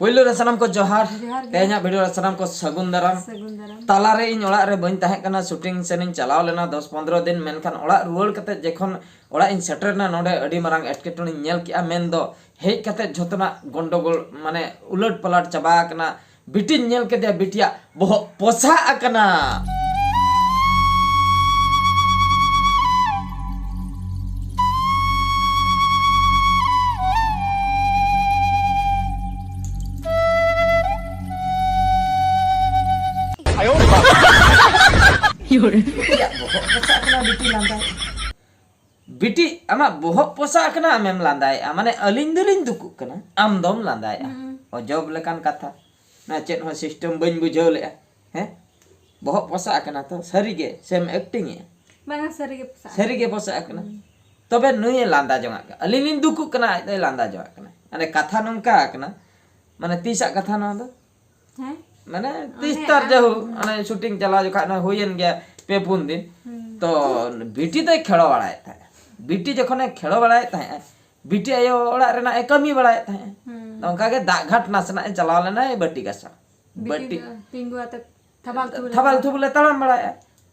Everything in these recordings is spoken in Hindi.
पहिलो रे सनम को जोहार तेहना वीडियो रे सनम को सगुन दाराम ताला रे इन ओड़ा रे बइन ताहे कना शूटिंग सेनिंग चलाव लेना 10-15 दिन मेनखान ओड़ा रुवाड़ कते जेखन ओड़ा इन सेटरना नोडे अडी मारांग एटकेटोनी नेल किया मेन दो हेज कते झोतना गंडगोल माने उलट पलट चबा कना बिटी नेल केते बिटिया बोह पोसा अकना बिटी आमा बोहक पोसा कना आमेम लांदाय माने अलिंग दुलिंग दुकुक कना आम दम लांदाय अजब लेकान कथा ना चेत हो सिस्टम बइन बुझाव ले हैं बोहक पोसा कना तो सरीगे सेम एक्टिंग है बांगा सरीगे पोसा कना तबे नुय लांदा जोंगा अलिंग दुकुक कना आय लांदा जोंगा कना माने कथा नंका कना माने तीसा कथा न दो हैं माने 30 तार जहु माने शूटिंग चला जो खाना होयन गया पे पुन दिन तो बिटी तो खेलो बड़ाय था बिटी जखने खेलो बड़ाय था बिटी आयो ओड़ा रेना ए कमी बड़ाय था तो उनका के दाग घाट नासना चला लेना ए बट्टी गसा बट्टी तिंगु आते थबाल थुबले तड़म बड़ाय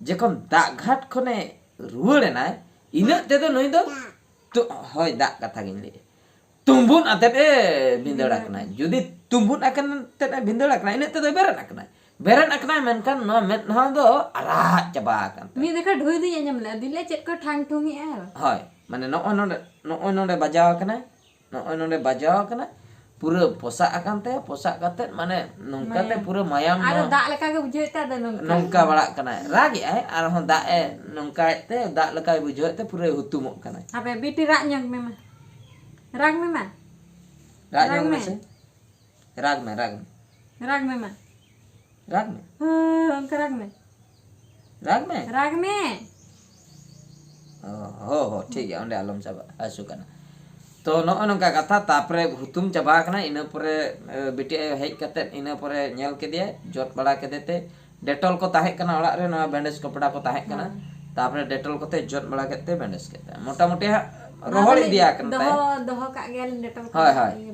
जखन दाग घाट खने रुवड़े ना इना ते तो नई दो तो होय दाग कथा गिन ले तुम्बुन आते ए बिंदड़ा कना जुदी तुम्बुन अकन ते बिंदड़ा कना इना ते दो बेरन अकना मेनकान नो मेट ना दो आरा चबा कान मी देखा ढोई दी एजम ले दिले चेक को ठांग ठोंगी ए होय माने नो नोडे बजाव कना पूरा पोसा अकान ते पोसा कते माने नोंका ते पूरा मायाम आरो दाग लेका के बुझेता द नोंका बड़ा कना रागी आय आर हो दा ए नोंका ते दाग लेका बुझेते पूरा हुतुमो कना अबे बिटी राग न्यंग में राग में मा राग में से राग में राग में अंक राग में हो ठीक है ओंडे आलम चाबा आसु कना तो नो नोंका कथा तापरे हुतुम चाबा कना इना परे बिटी हेज कते इना परे नेल केदिया जोत बड़ा केदेते डेटॉल को ताहे कना ओड़ा रे नवा बैंडेज कपड़ा को ताहे कना तापरे डेटॉल कोते जोत बड़ा केते बैंडेज केते मोटा मोटी रोहड़ी दिया कना दोहो का गेल डेटॉल को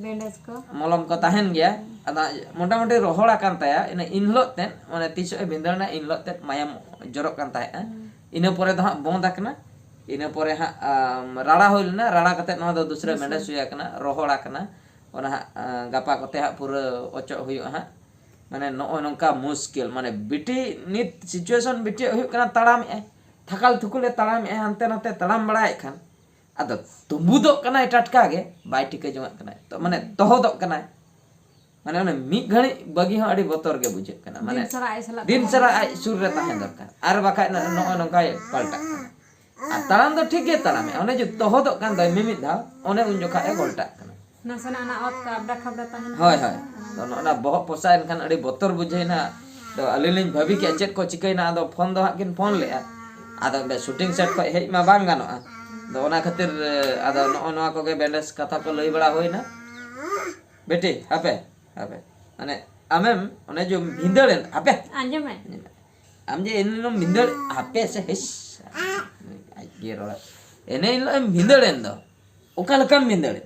बैंडेज को मलम को ताहेन गया अदा मोटा मोटी रोहड़ा कान ताया इन इनलो ते माने तीसो बिंदरना इनलो ते मायाम जरक कान ताया इना परे द बोंद आकना इना परे हा राड़ा होइलना राड़ा कते न दो दूसरे मेंडेस हुया कना रोहड़ा कना ओना गापा कते हा पूरा ओचो हुयो हा माने नो नंका मुश्किल माने बिटी नित सिचुएशन बिटी हुयो कना तड़ाम ए थकाल थुकुले तड़ाम ए हनते नते तड़ाम बड़ाय खान अदो तुम्बुदो कना टटका गे बाय टिके जमा कना तो माने तोहदो कना माने ओने मी घणी बगी हो अडी बोतर गे बुझे कना माने दिन सरा आई सुर रे ताहे दरकार आर बाखा नो नंका पलटा आ तड़ाम दो ठीक गे तड़ाम ओने जो तोहदो कान दय मिमि धा ओने उन जोखा ए गोलटा कना नसना ना ओत का अबडा खबडा ताहे होय तो ना बहो पोसा एनखान अडी बोतर बुझेना तो अलिलिन भाभी के चेक को चिकैना आदो फोन दो हाकिन फोन ले आदो बे शूटिंग सेट को हेज मा बांग गानो तो ओना खातिर आदो नो को के बैंडेज कथा को लई बड़ा होइना बेटी हापे माने आमेम ओने जो भिंदड़ेन हापे आंजम है आम जे इनो भिंदड़ हापे से हिस ये रोला एने इनो भिंदड़ेन दो ओका लकम भिंदड़ेन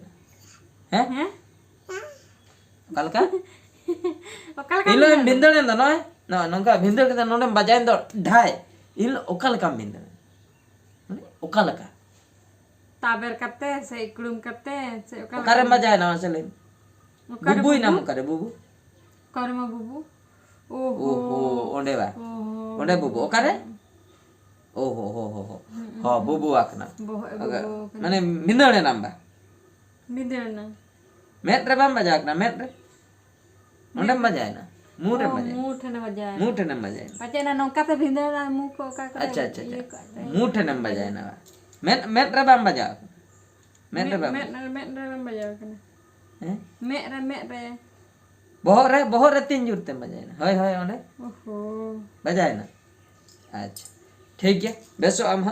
हैं ओका लका इलो भिंदड़ेन दो नय न नंका भिंदड़ के नोडे बजाइन दो ढाई इल ओका लकम भिंदड़ माने ओका लका ताबर करते से इकड़ुम करते से ओकारे बजाय ना से ले बुबू नाम करे बुबू करमा बुबू ओहो ओंडे बा ओंडे बुबू ओकारे ओहो हो बुबू आकना माने मिंदड़े नाम बा मिंदड़ना मेट रे बाम बजा आकना मेट रे ओंडे बजाय ना मुंह रे बजाय पचे ना नौका ते भिंदड़ना मुंह को का अच्छा मुंह रे बजाय ना मेट रे बाम बजा मेट रे बाम बजा कना मेट रे बहुत रे तीन जुरते बजाय ना होय ओंडे ओहो बजाय ना अच्छा ठीक है बेसो आम हा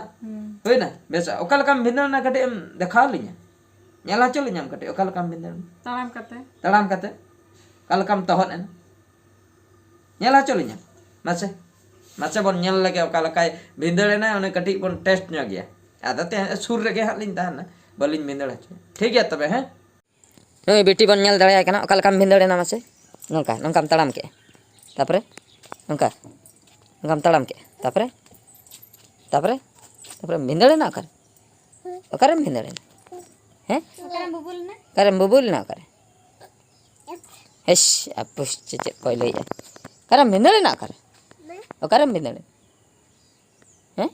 होय ना बेसो ओकल काम भिंदर ना कटे देखा लिया नेला चल ᱧᱟᱢ कटे ओकल काम भिंदर तड़ाम कते कल काम तहन एन नेला चल ᱧᱟᱢ मासे बन नेल लगे ओकल काय भिंदर ना ओने कटी बन टेस्ट ᱧᱚᱜ गया आदा ते सुर रे गे हालिन ताना बलिन भिंदर ठीक है तबे हैं नुई बेटी बन नेल दड़े आकना ओका लकाम भिंदड़े ना मासे नोंका नोंकाम तड़ाम के तापरे नोंका नोंकाम तड़ाम के तापरे तापरे तापरे भिंदड़े ना ओकर ओकरे भिंदड़े ना हैं करम बुबुल ना करे एश अपुश चेचे पहले ही करम भिंदड़े ना करे ओकरे भिंदड़े हैं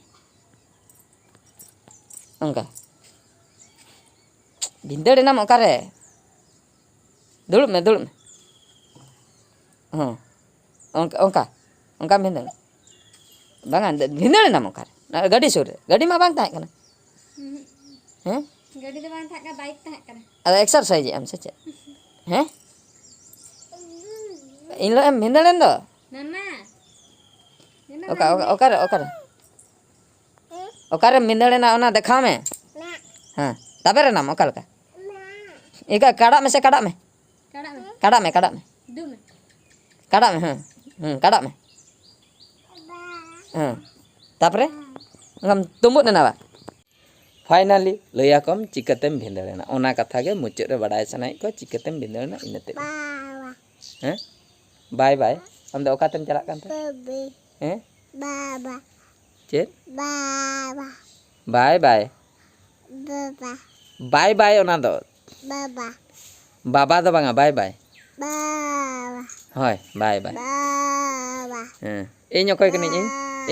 ओंका भिंदड़े नाम ओकरे दुड़ुब में हाँ ओंका ओंका भिंदड़े बांगा भिंदड़े नाम ओकरे गाड़ी सुर गाड़ी मा बांग ताहे कना हैं गाड़ी तो बांग था बाइक था कर अरे एक्सरसाइज एम से चे हैं इन लो एम भिंदड़े दो नाना ओका ओकर ओकर ओकर भिंदड़े ना ओना देखा में हाँ तबे रे नाम ओकर का एका काड़ा में से काड़ा में कड़ा काड़ा में में काड़ा में दू में काड़ा में काड़ा में हाँ तापरे हम तुमुत ना बा फाइनली लैयाकम चिकतेम भिंदड़ेना ओना कथा के मुचाद रे बाडाय सनाय को चिकतेम भिंदड़ेना इनते हैं बाय बाय हम दो ओकातेम चला कान थे हैं बाबा चेत बाबा बाय बाय बाबा बाय बाय ओना दो बाबा बाबा दो बांगा बाय बाय बाबा होय बाय बाय बाबा हैं इन ओकय कनी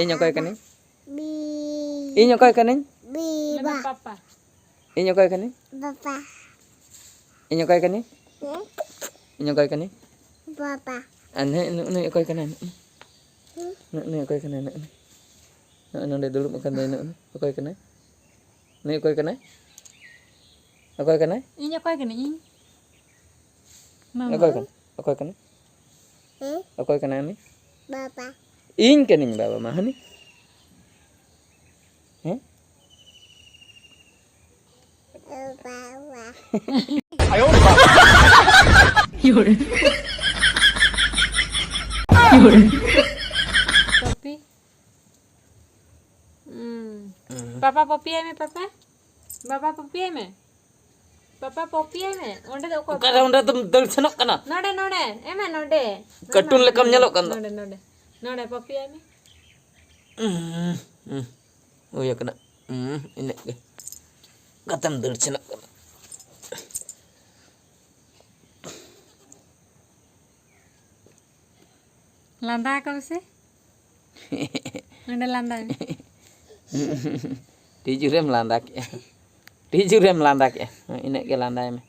इन ओकय कनी बी इन ओकय कनी बीबा पापा इन ओकय कनी बाबा इन ओकय कनी इन ओकय कनी बाबा ane nu okoy kana nu okoy kana nu de dulu makan nu okoy kana nu okoy kana okoy kana inya koy gini in okoy kana okoy kana okoy kana ni Baba in kaning baba mah ni eh Baba puppy पापा पपी है में पापा बाबा पपी है में पापा पपी है में ओंडे दो को okara onda tum dal senok kana नोडे नोडे एमे नोडे cartoon lekam nyelok kan नोडे नोडे नोडे पपी है में oh ya kena ini ke katam dal senok kana लंदा कब से नोडे लंदा tijurem landak ya tijurem landak ya ini ke landai me